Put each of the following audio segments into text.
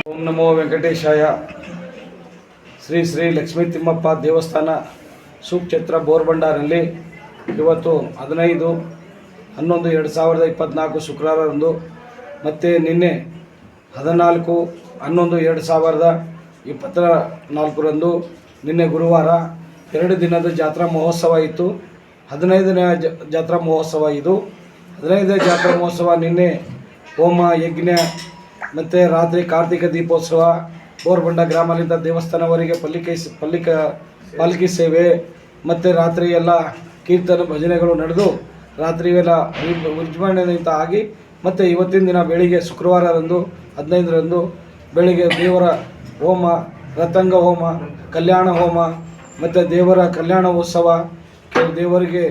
ಓಂ ನಮೋ ವೆಂಕಟೇಶಾಯ. ಶ್ರೀ ಶ್ರೀ ಲಕ್ಷ್ಮೀ ತಿಮ್ಮಪ್ಪ ದೇವಸ್ಥಾನ ಸುಕ್ಷೇತ್ರ ಬೋರ್ಬಂಡಾರಲ್ಲಿ ಇವತ್ತು 15/11/2024 ಶುಕ್ರವಾರದಂದು ಮತ್ತು ನಿನ್ನೆ 14/11/2024 ನಿನ್ನೆ ಗುರುವಾರ 2 ದಿನದ ಜಾತ್ರಾ ಮಹೋತ್ಸವ ಇತ್ತು. 15ನೇ ಜಾತ್ರಾ ಮಹೋತ್ಸವ ಇದು. 15ನೇ ಜಾತ್ರಾ ಮಹೋತ್ಸವ ನಿನ್ನೆ ಹೋಮ ಯಜ್ಞ ಮತ್ತು ರಾತ್ರಿ ಕಾರ್ತಿಕ ದೀಪೋತ್ಸವ, ಬೋರ್ಬಂಡ ಗ್ರಾಮದಿಂದ ದೇವಸ್ಥಾನವರೆಗೆ ಪಾಲ್ಕಿ ಸೇವೆ ಮತ್ತು ರಾತ್ರಿ ಎಲ್ಲ ಕೀರ್ತನೆ ಭಜನೆಗಳು ನಡೆದು ರಾತ್ರಿ ಎಲ್ಲ ವಿಜೃಂಭಣೆಯಿಂದ ಆಗಿ ಮತ್ತು ಇವತ್ತಿನ ದಿನ ಬೆಳಿಗ್ಗೆ ಶುಕ್ರವಾರದಂದು 15ರಂದು ಬೆಳಿಗ್ಗೆ ದೇವರ ಹೋಮ, ರಥಂಗ ಹೋಮ, ಕಲ್ಯಾಣ ಹೋಮ ಮತ್ತು ದೇವರ ಕಲ್ಯಾಣ ಉತ್ಸವ. ದೇವರಿಗೆ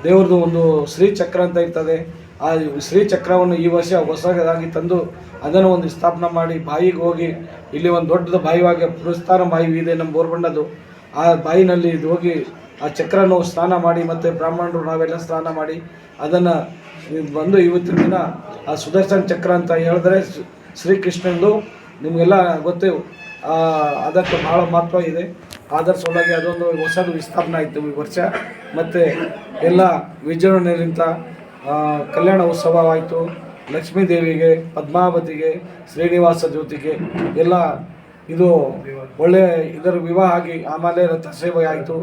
ದೇವ್ರದ್ದು ಒಂದು ಶ್ರೀಚಕ್ರ ಅಂತ ಇರ್ತದೆ. ಆ ಶ್ರೀಚಕ್ರವನ್ನು ಈ ವರ್ಷ ಹೊಸದಾಗಿ ತಂದು ಅದನ್ನು ಒಂದು ಸ್ಥಾಪನೆ ಮಾಡಿ ಬಾಯಿಗೆ ಹೋಗಿ ಇಲ್ಲಿ ಒಂದು ದೊಡ್ಡದು ಬಾಯಿಯಾಗಿ ಪುರಸ್ಕಾರ ಬಾಯಿ ಇದೆ ನಮ್ಮ ಬೋರ್ಬಂಡದು. ಆ ಬಾಯಿನಲ್ಲಿ ಇದು ಹೋಗಿ ಆ ಚಕ್ರನ ಸ್ನಾನ ಮಾಡಿ ಮತ್ತು ಬ್ರಾಹ್ಮಣರು ನಾವೆಲ್ಲ ಸ್ನಾನ ಮಾಡಿ ಅದನ್ನು ಬಂದು ಇವತ್ತಿನ ದಿನ ಆ ಸುದರ್ಶನ ಚಕ್ರ ಅಂತ ಹೇಳಿದ್ರೆ ಶ್ರೀಕೃಷ್ಣಂದು ನಿಮಗೆಲ್ಲ ಗೊತ್ತು. ಅದಕ್ಕೆ ಭಾಳ ಮಹತ್ವ ಇದೆ. ಅದರ ಸಲುವಾಗಿ ಅದೊಂದು ಹೊಸದು ವಿಸ್ಥಾಪನೆ ಆಯಿತು ಈ ವರ್ಷ. ಮತ್ತು ಎಲ್ಲ ವಿಜೃಂಭಣೆಯಿಂದ ಕಲ್ಯಾಣ ಉತ್ಸವವಾಯಿತು. ಲಕ್ಷ್ಮೀ ದೇವಿಗೆ, ಪದ್ಮಾವತಿಗೆ, ಶ್ರೀನಿವಾಸ ಜ್ಯೋತಿಗೆ ಎಲ್ಲ ಇದು ಒಳ್ಳೆಯ ಇದರ ವಿವಾಹ ಆಗಿ ಆಮೇಲೆ ರಥ ಸೇವೆ ಆಯಿತು,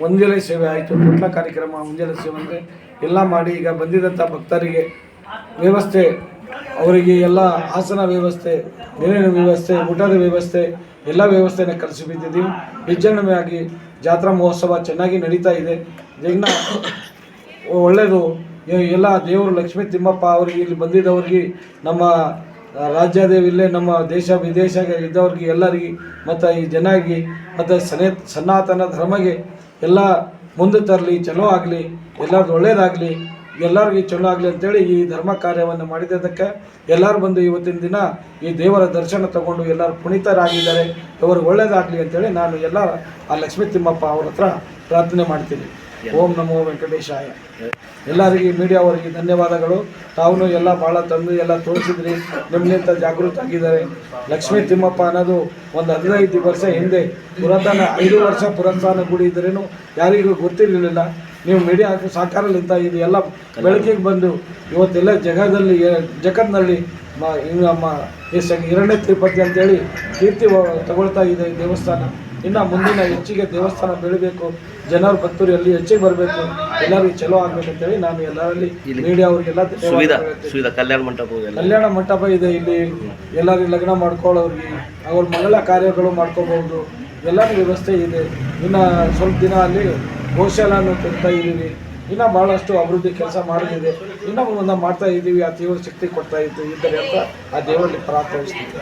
ಮುಂಜಾನೆ ಸೇವೆ ಆಯಿತು, ಪುಟ್ಲ ಕಾರ್ಯಕ್ರಮ ಮುಂಜಾನೆ ಸೇವೆ ಅಂದರೆ ಎಲ್ಲ ಮಾಡಿ ಈಗ ಬಂದಿದ್ದಂಥ ಭಕ್ತರಿಗೆ ವ್ಯವಸ್ಥೆ, ಅವರಿಗೆ ಎಲ್ಲ ಆಸನ ವ್ಯವಸ್ಥೆ, ನೀರಿನ ವ್ಯವಸ್ಥೆ, ಊಟದ ವ್ಯವಸ್ಥೆ ಎಲ್ಲ ವ್ಯವಸ್ಥೆನ ಕಲಿಸಿಬಿಟ್ಟಿದ್ದೀವಿ. ವಿಜೃಂಭಣೆಯಾಗಿ ಜಾತ್ರಾ ಮಹೋತ್ಸವ ಚೆನ್ನಾಗಿ ನಡೀತಾ ಇದೆ. ಇದನ್ನ ಒಳ್ಳೆಯದು. ಎಲ್ಲ ದೇವರು ಲಕ್ಷ್ಮೀ ತಿಮ್ಮಪ್ಪ ಅವರಿಗೆ ಇಲ್ಲಿ ಬಂದಿದ್ದವ್ರಿಗೆ, ನಮ್ಮ ರಾಜ್ಯದೇವಿ ಇಲ್ಲೇ ನಮ್ಮ ದೇಶ ವಿದೇಶ ಇದ್ದವ್ರಿಗೆ ಎಲ್ಲರಿಗೆ ಮತ್ತು ಈ ಜನರಿಗೆ ಮತ್ತು ಸನಾತನ ಧರ್ಮಗೆ ಎಲ್ಲ ಮುಂದೆ ತರಲಿ, ಚಲೋ ಆಗಲಿ, ಎಲ್ಲರದು ಒಳ್ಳೇದಾಗಲಿ, ಎಲ್ಲರಿಗೂ ಚಲೋ ಆಗಲಿ ಅಂತೇಳಿ ಈ ಧರ್ಮ ಕಾರ್ಯವನ್ನು ಮಾಡಿದ್ದಕ್ಕೆ ಎಲ್ಲರೂ ಬಂದು ಇವತ್ತಿನ ದಿನ ಈ ದೇವರ ದರ್ಶನ ತಗೊಂಡು ಎಲ್ಲರೂ ಪುನೀತರಾಗಿದ್ದಾರೆ. ಅವ್ರಿಗೆ ಒಳ್ಳೇದಾಗಲಿ ಅಂತೇಳಿ ನಾನು ಎಲ್ಲ ಆ ಲಕ್ಷ್ಮೀ ತಿಮ್ಮಪ್ಪ ಅವ್ರ ಹತ್ರ ಪ್ರಾರ್ಥನೆ ಮಾಡ್ತೀನಿ. ಓಂ ನಮೋ ವೆಂಕಟೇಶಾಯ. ಎಲ್ಲರಿಗೆ ಮೀಡಿಯಾವರಿಗೆ ಧನ್ಯವಾದಗಳು. ತಾವು ಎಲ್ಲ ಭಾಳ ತಂದು ಎಲ್ಲ ತೋರಿಸಿದ್ರಿ, ನಿಮ್ಮಿಂದ ಜಾಗೃತ ಆಗಿದ್ದಾರೆ. ಲಕ್ಷ್ಮೀ ತಿಮ್ಮಪ್ಪ ಅನ್ನೋದು ಒಂದು 15 ವರ್ಷ ಹಿಂದೆ ಪುರಾತನ 5 ವರ್ಷ ಪುರಾತನ ಗುಡಿ ಇದ್ರೇನು ಯಾರಿಗೂ ಗೊತ್ತಿರಲಿಲ್ಲ. ನೀವು ಮೀಡಿಯಾ ಸಹಕಾರಲಿಂದ ಇದು ಎಲ್ಲ ಬೆಳಕಿಗೆ ಬಂದು ಇವತ್ತೆಲ್ಲ ಜಗತ್ತಿನಲ್ಲಿ ನಮ್ಮ ಎರಡನೇ ತಿರುಪತಿ ಅಂತೇಳಿ ಕೀರ್ತಿ ತಗೊಳ್ತಾ ಇದೆ ದೇವಸ್ಥಾನ. ಇನ್ನು ಮುಂದಿನ ಹೆಚ್ಚಿಗೆ ದೇವಸ್ಥಾನ ಬೆಳಿಬೇಕು, ಜನರು ಭಕ್ತರು ಎಲ್ಲಿ ಹೆಚ್ಚಿಗೆ ಬರಬೇಕು, ಎಲ್ಲರಿಗೂ ಚಲೋ ಆಗ್ಬೇಕಂತೇಳಿ ನಾನು ಎಲ್ಲರಲ್ಲಿ ಮೀಡಿಯಾ ಅವರಿಗೆಲ್ಲ ಕಲ್ಯಾಣ ಮಂಟಪ ಇದೆ. ಇಲ್ಲಿ ಎಲ್ಲರಿಗೂ ಲಗ್ನ ಮಾಡ್ಕೊಳ್ಳೋರಿಗೆ ಅವ್ರ ಮಂಗಳ ಕಾರ್ಯಗಳು ಮಾಡ್ಕೋಬಹುದು, ಎಲ್ಲರಿಗೂ ವ್ಯವಸ್ಥೆ ಇದೆ. ಇನ್ನು ಸ್ವಲ್ಪ ದಿನ ಅಲ್ಲಿ ಗೋಶಾಲೆಯನ್ನು ಕೊಡ್ತಾ ಇದ್ದೀವಿ. ಇನ್ನೂ ಭಾಳಷ್ಟು ಅಭಿವೃದ್ಧಿ ಕೆಲಸ ಮಾಡೋದಿದೆ, ಇನ್ನೂ ಒಂದು ಮಾಡ್ತಾ ಇದ್ದೀವಿ. ಆ ದೇವರ ಶಕ್ತಿ ಕೊಡ್ತಾ ಇದ್ದಾರೆ ಅಂತ ಆ ದೇವರಲ್ಲಿ ಪ್ರಾರ್ಥಿಸ್ತೀವಿ.